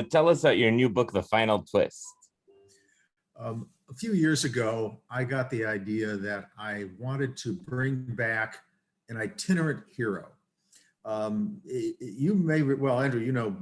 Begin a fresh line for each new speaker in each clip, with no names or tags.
tell us about your new book, The Final Twist.
A few years ago, I got the idea that I wanted to bring back an itinerant hero. You may, well, Andrew, you know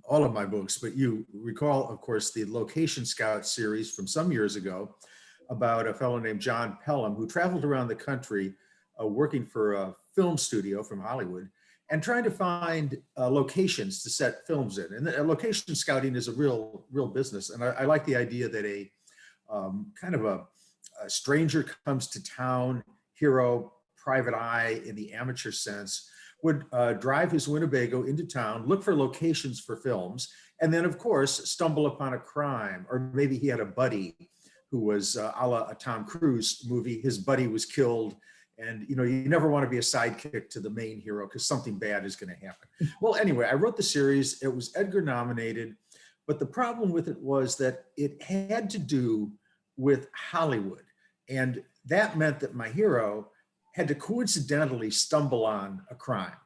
all of my books, but you recall, of course, the Location Scout series from some years ago about a fellow named John Pelham who traveled around the country working for a film studio from Hollywood and trying to find locations to set films in. And location scouting is a real business. And I like the idea that a kind of a stranger comes to town, hero, private eye in the amateur sense, would drive his Winnebago into town, look for locations for films, and then of course stumble upon a crime. Or maybe he had a buddy who was a la a Tom Cruise movie. His buddy was killed, and you know, you never want to be a sidekick to the main hero because something bad is going to happen. Well, anyway, I wrote the series. It was Edgar nominated, but the problem with it was that it had to do with Hollywood, and that meant that my hero had to coincidentally stumble on a crime,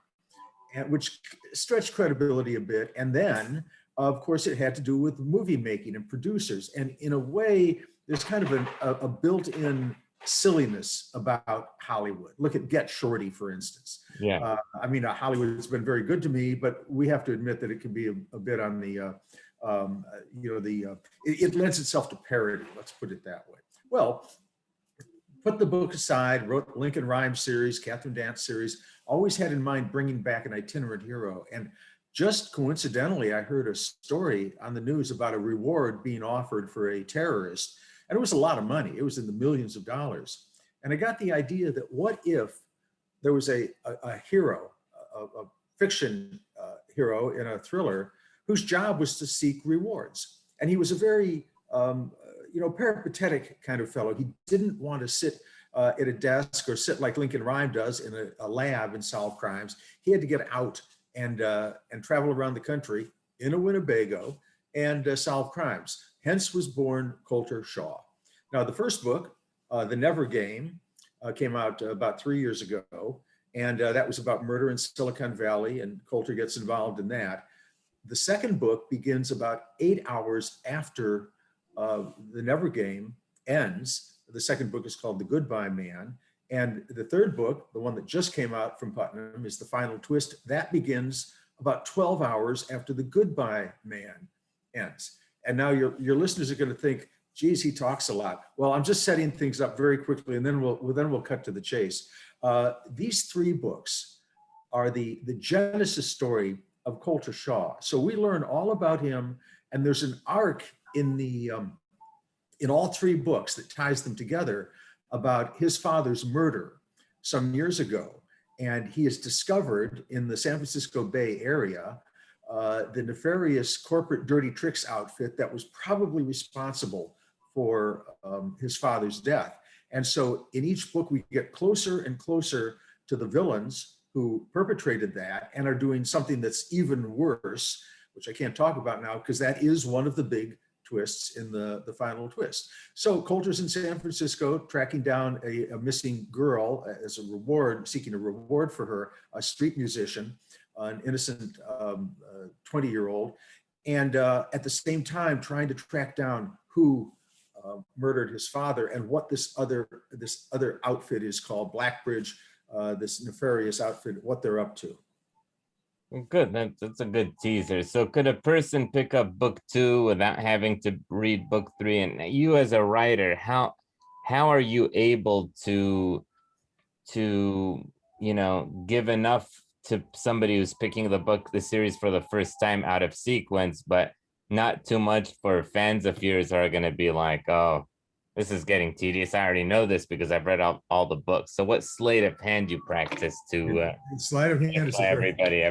which stretched credibility a bit. And then, of course, it had to do with movie making and producers. And in a way, there's kind of a built-in silliness about Hollywood. Look at Get Shorty, for instance.
Yeah.
I mean, Hollywood's been very good to me, but we have to admit that it can be a bit on the, it lends itself to parody, let's put it that way. Well, put the book aside, wrote the Lincoln Rhymes series, Catherine Dance series, always had in mind bringing back an itinerant hero. And just coincidentally, I heard a story on the news about a reward being offered for a terrorist. And it was a lot of money. It was in the millions of dollars. And I got the idea that what if there was a hero, a fiction hero in a whose job was to seek rewards. And he was a very, peripatetic kind of fellow. He didn't want to sit at a desk or sit like Lincoln Rhyme does in a lab and solve crimes. He had to get out and travel around the country in a Winnebago and solve crimes. Hence was born Colter Shaw. Now, the first book, The Never Game, came out about 3 years ago. And that was about murder in Silicon Valley, and Colter gets involved in that. The second book begins about 8 hours after The Never Game ends. The second book is called The Goodbye Man. And the third book, the one that just came out from Putnam, is The Final Twist. That begins about 12 hours after The Goodbye Man ends. And now your listeners are going to think, geez, he talks a lot. Well, I'm just setting things up very quickly, and then we'll cut to the chase. These three books are the genesis story of Colter Shaw. So we learn all about him, and there's an arc in all three books that ties them together about his father's murder some years ago. And he is discovered in the San Francisco Bay Area, the nefarious corporate dirty tricks outfit that was probably responsible for his father's death. And so in each book, we get closer and closer to the villains who perpetrated that and are doing something that's even worse, which I can't talk about now because that is one of the big twists in the final twist. So Colter's in San Francisco tracking down a missing girl as a reward, seeking a reward for her, a street musician, an innocent 20-year-old, and at the same time trying to track down who murdered his father and what this other outfit is called, Blackbridge, this nefarious outfit, what they're up to.
Good, that's a good teaser. So could a person pick up book 2 without having to read book 3? And you as a writer, how are you able to give enough to somebody who's picking the series for the first time out of sequence, but not too much for fans of yours who are going to be like, oh, this is getting tedious. I already know this because I've read all the books. So what sleight of hand you practice to
sleight of hand
satisfy everybody,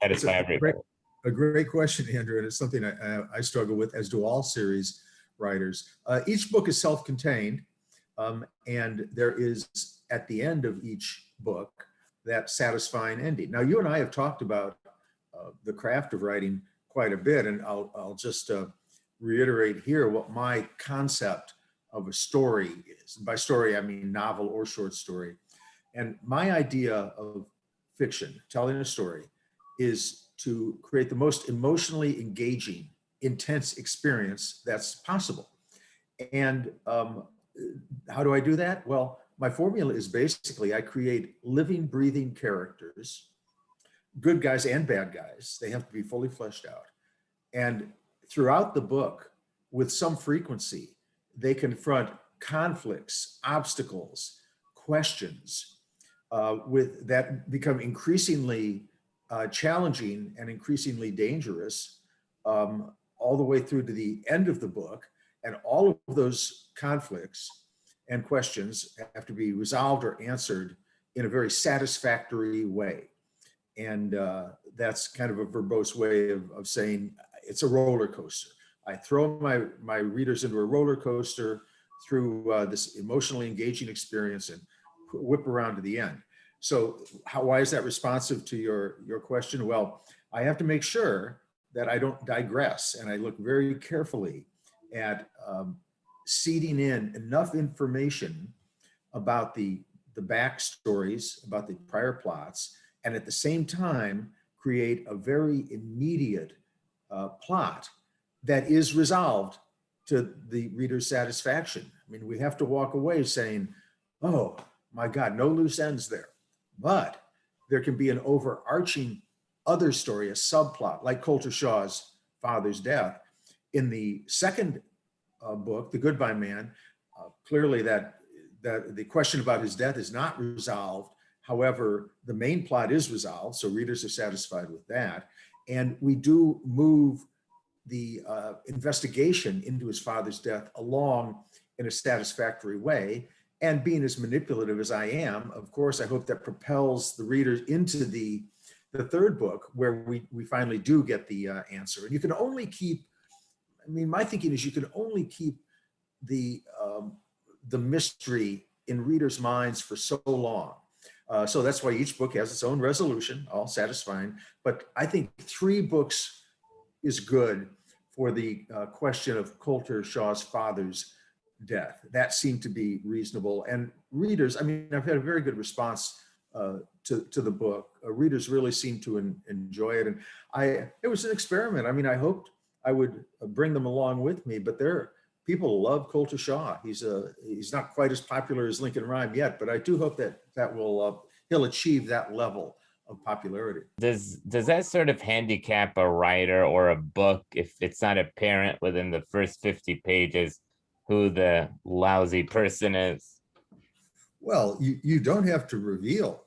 satisfy everybody?
A great question, Andrew, and it's something I struggle with, as do all series writers. Each book is self-contained, and there is, at the end of each book, that satisfying ending. Now, you and I have talked about the craft of writing quite a bit, and I'll just reiterate here what my concept of a story is. And by story, I mean novel or short story. And my idea of fiction, telling a story, is to create the most emotionally engaging intense experience that's possible. And how do I do that? Well, my formula is basically I create living, breathing characters, good guys and bad guys. They have to be fully fleshed out. And throughout the book, with some frequency, they confront conflicts, obstacles, questions with that become increasingly challenging and increasingly dangerous all the way through to the end of the book. And all of those conflicts and questions have to be resolved or answered in a very satisfactory way. And that's kind of a verbose way of saying it's a roller coaster. I throw my readers into a roller coaster through this emotionally engaging experience and whip around to the end. So why is that responsive to your question? Well, I have to make sure that I don't digress, and I look very carefully at seeding in enough information about the backstories, about the prior plots, and at the same time create a very immediate plot that is resolved to the reader's satisfaction. I mean, we have to walk away saying, oh my God, no loose ends there. But there can be an overarching other story, a subplot, like Colter Shaw's father's death. In the second book, The Goodbye Man, clearly that the question about his death is not resolved. However, the main plot is resolved, so readers are satisfied with that. And we do move the investigation into his father's death along in a satisfactory way. And being as manipulative as I am, of course, I hope that propels the readers into the third book, where we finally do get the answer. And you can only keep, I mean, my thinking is you can only keep the mystery in readers' minds for so long. So that's why each book has its own resolution, all satisfying. But I think 3 books is good for the question of Colter Shaw's father's death. That seemed to be reasonable. And readers, I mean, I've had a very good response to the book. Readers really seem to enjoy it. And it was an experiment. I mean, I hoped I would bring them along with me, but people love Colter Shaw. He's not quite as popular as Lincoln Rhyme yet, but I do hope that he'll achieve that level of popularity.
Does that sort of handicap a writer or a book if it's not apparent within the first 50 pages who the lousy person is?
Well, you don't have to reveal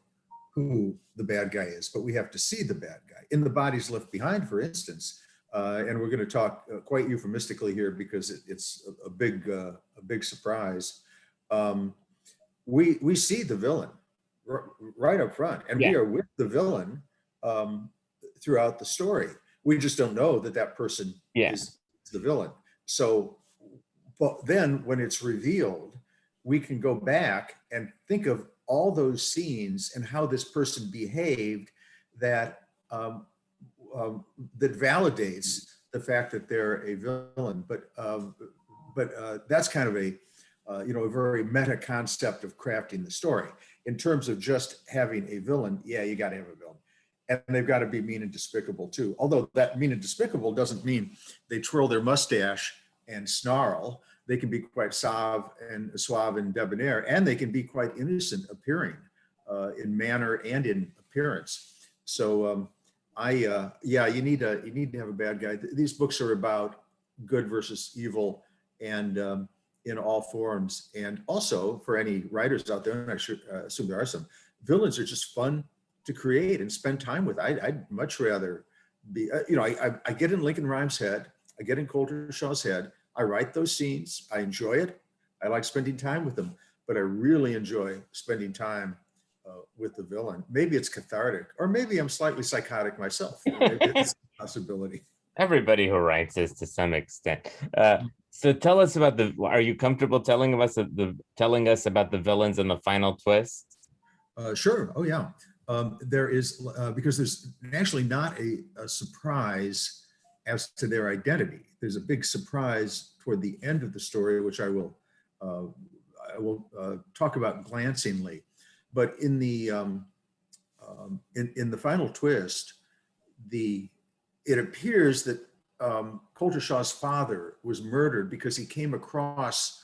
who the bad guy is, but we have to see the bad guy. In The Bodies Left Behind, for instance, and we're going to talk quite euphemistically here because it's a big surprise. We see the villain right up front, and we are with the villain throughout the story. We just don't know that person is the villain. So, but then when it's revealed, we can go back and think of all those scenes and how this person behaved that that validates the fact that they're a villain. But that's kind of a very meta concept of crafting the story. In terms of just having a villain, you got to have a villain. And they've got to be mean and despicable too. Although that mean and despicable doesn't mean they twirl their mustache and snarl. They can be quite suave and debonair, and they can be quite innocent appearing in manner and in appearance. So you need to have a bad guy. These books are about good versus evil, and in all forms. And also for any writers out there, and I should assume there are some, villains are just fun to create and spend time with. I'd much rather be, I get in Lincoln Rhyme's head, I get in Colter Shaw's head, I write those scenes, I enjoy it, I like spending time with them, but I really enjoy spending time with the villain. Maybe it's cathartic, or maybe I'm slightly psychotic myself. Maybe it's a possibility.
Everybody who writes is to some extent. So tell us about are you comfortable telling us about the villains and the final twist?
Sure. Oh yeah. There is, because there's actually not a surprise as to their identity. There's a big surprise toward the end of the story, which I will talk about glancingly. But in the in the final twist, it appears that Colter Shaw's father was murdered because he came across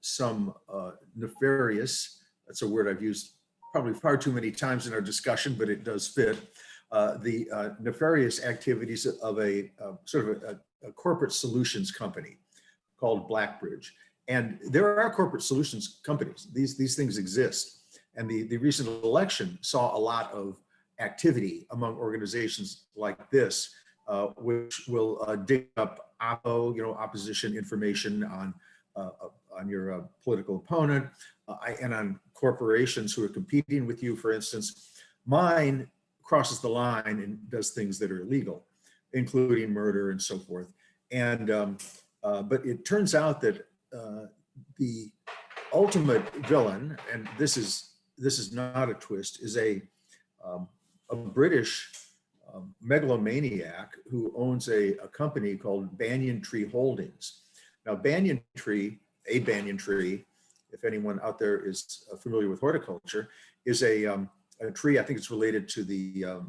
some nefarious, that's a word I've used probably far too many times in our discussion, but it does fit, the nefarious activities of a sort of a corporate solutions company called Blackbridge. And there are corporate solutions companies. These things exist. And the recent election saw a lot of activity among organizations like this, which will dig up opposition information on your political opponent, and on corporations who are competing with you, for instance. Mine crosses the line and does things that are illegal, including murder and so forth. And but it turns out that the ultimate villain, and this is not a twist, is a British megalomaniac who owns a company called Banyan Tree Holdings. Now, Banyan Tree, if anyone out there is familiar with horticulture, is a tree. I think it's related to the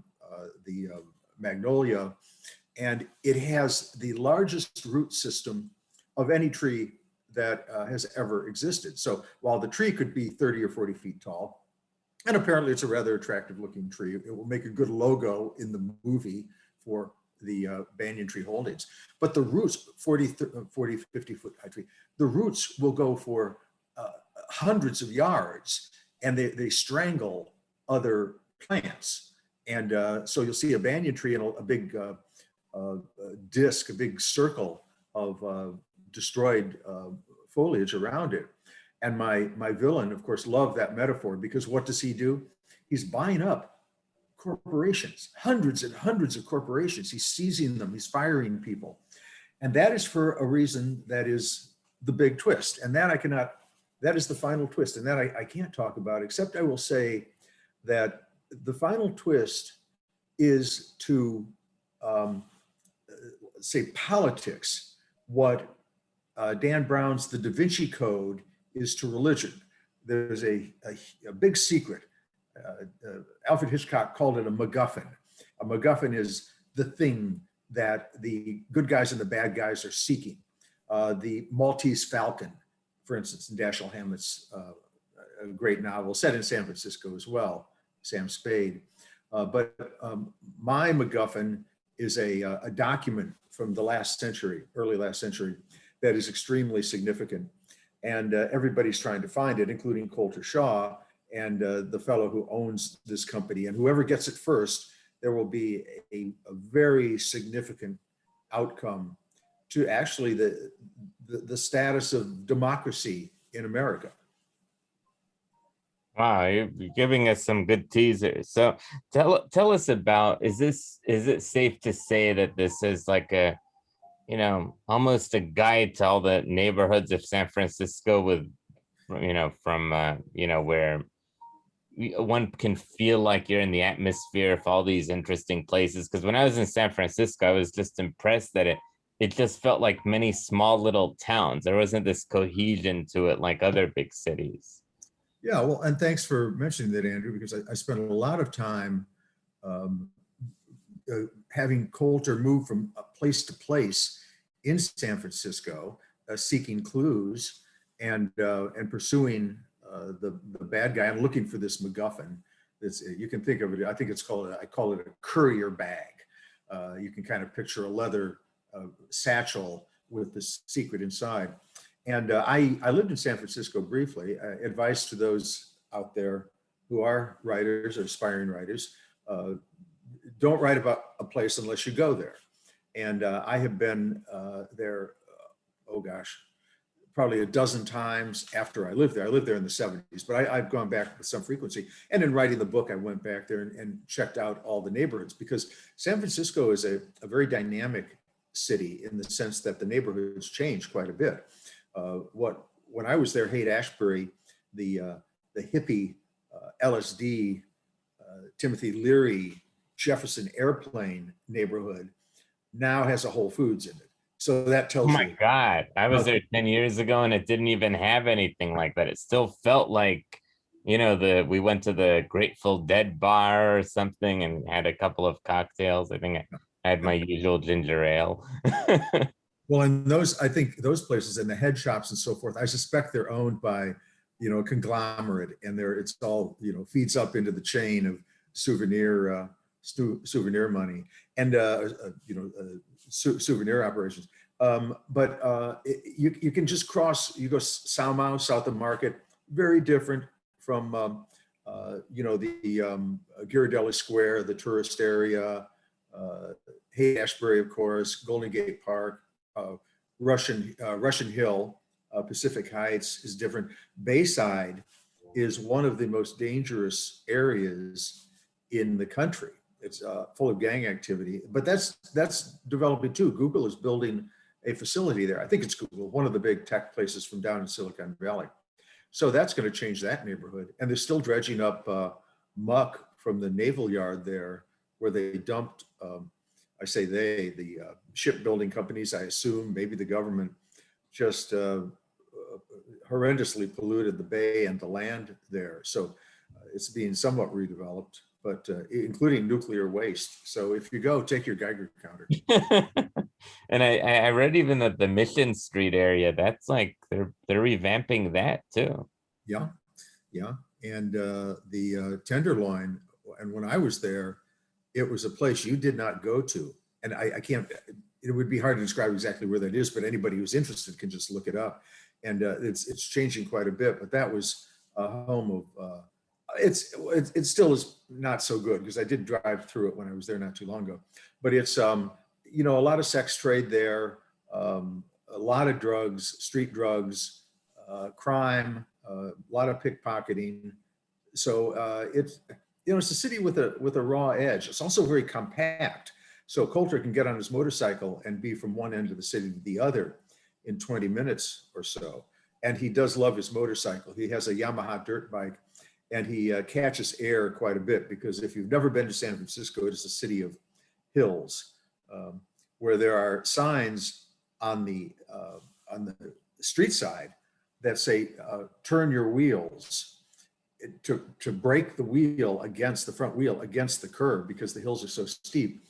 magnolia, and it has the largest root system of any tree that has ever existed. So while the tree could be 30 or 40 feet tall, and apparently it's a rather attractive looking tree, it will make a good logo in the movie for the Banyan Tree Holdings. But the roots, 40, 50 foot high tree, the roots will go for hundreds of yards, and they strangle other plants. And so you'll see a banyan tree and a big disc, a big circle of destroyed foliage around it. And my villain, of course, loved that metaphor, because what does he do? He's buying up corporations, hundreds and hundreds of corporations. He's seizing them, he's firing people. And that is for a reason that is the big twist. And that is the final twist. And that I can't talk about, except I will say that the final twist is to say politics what Dan Brown's The Da Vinci Code is to religion. There's a big secret. Alfred Hitchcock called it a MacGuffin. A MacGuffin is the thing that the good guys and the bad guys are seeking. The Maltese Falcon, for instance, in Dashiell Hammett's a great novel set in San Francisco as well, Sam Spade. But my MacGuffin is a document from the last century, early last century, that is extremely significant. And everybody's trying to find it, including Colter Shaw and the fellow who owns this company. And whoever gets it first, there will be a very significant outcome to actually the status of democracy in America.
Wow, you're giving us some good teasers. So tell us about, is it safe to say that this is like a, almost a guide to all the neighborhoods of San Francisco with, from where one can feel like you're in the atmosphere of all these interesting places? Because when I was in San Francisco, I was just impressed that it just felt like many small little towns. There wasn't this cohesion to it like other big cities.
Yeah, well, and thanks for mentioning that, Andrew, because I spent a lot of time having Colter move from place to place in San Francisco, seeking clues and pursuing the bad guy. I'm looking for this MacGuffin. You can think of it, I think I call it a courier bag. You can kind of picture a leather satchel with the secret inside. And I lived in San Francisco briefly. Advice to those out there who are writers or aspiring writers, don't write about a place unless you go there. And I have been there, oh gosh, probably a dozen times after I lived there. I lived there in the 70s, but I've gone back with some frequency. And in writing the book, I went back there and checked out all the neighborhoods, because San Francisco is a very dynamic city in the sense that the neighborhoods change quite a bit. When I was there, Haight-Ashbury, the hippie LSD, Timothy Leary, Jefferson Airplane neighborhood now has a Whole Foods in it. So that tells you. Oh
my God, I was there 10 years ago and it didn't even have anything like that. It still felt like, we went to the Grateful Dead bar or something and had a couple of cocktails. I think I had my usual ginger ale.
Well, and those, I think those places and the head shops and so forth, I suspect they're owned by, a conglomerate, and it's all, feeds up into the chain of souvenir money and, souvenir operations. You can just cross, you go Salmau, south of Market, very different from, the Ghirardelli Square, the tourist area, Haight-Ashbury, of course, Golden Gate Park, Russian Hill, Pacific Heights is different. Bayside is one of the most dangerous areas in the country. It's full of gang activity, but that's developing too. Google is building a facility there. I think it's Google, one of the big tech places from down in Silicon Valley. So that's going to change that neighborhood. And they're still dredging up muck from the naval yard there, where they dumped. I say the shipbuilding companies, I assume, maybe the government, just horrendously polluted the bay and the land there. So it's being somewhat redeveloped, but including nuclear waste. So if you go, take your Geiger counter.
And I read even that the Mission Street area, that's like they're revamping that too.
Yeah, yeah. And the Tenderloin, and when I was there, it was a place you did not go to. And I can't, it would be hard to describe exactly where that is, but anybody who's interested can just look it up. And it's changing quite a bit, but that was a home of, it still is not so good because I did drive through it when I was there not too long ago, but it's, a lot of sex trade there, a lot of drugs, street drugs, crime, a lot of pickpocketing. So it's a city with a raw edge. It's also very compact. So Coulter can get on his motorcycle and be from one end of the city to the other in 20 minutes or so. And he does love his motorcycle. He has a Yamaha dirt bike, and he catches air quite a bit, because if you've never been to San Francisco, it is a city of hills, where there are signs on the street side that say, turn your wheels, to break the wheel against the front wheel against the curb, because the hills are so steep.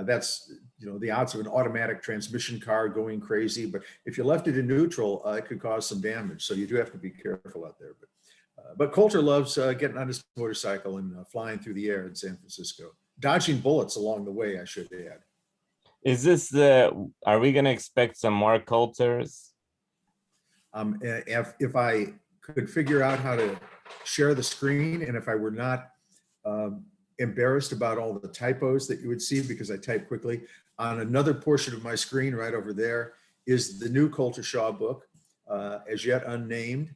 That's, the odds of an automatic transmission car going crazy. But if you left it in neutral, it could cause some damage. So you do have to be careful out there. But Coulter loves getting on his motorcycle and flying through the air in San Francisco, dodging bullets along the way, I should add.
Is this are we going to expect some more Coulters?
If I could figure out how to share the screen, and if I were not embarrassed about all the typos that you would see because I type quickly, on another portion of my screen right over there is the new Coulter Shaw book, as yet unnamed.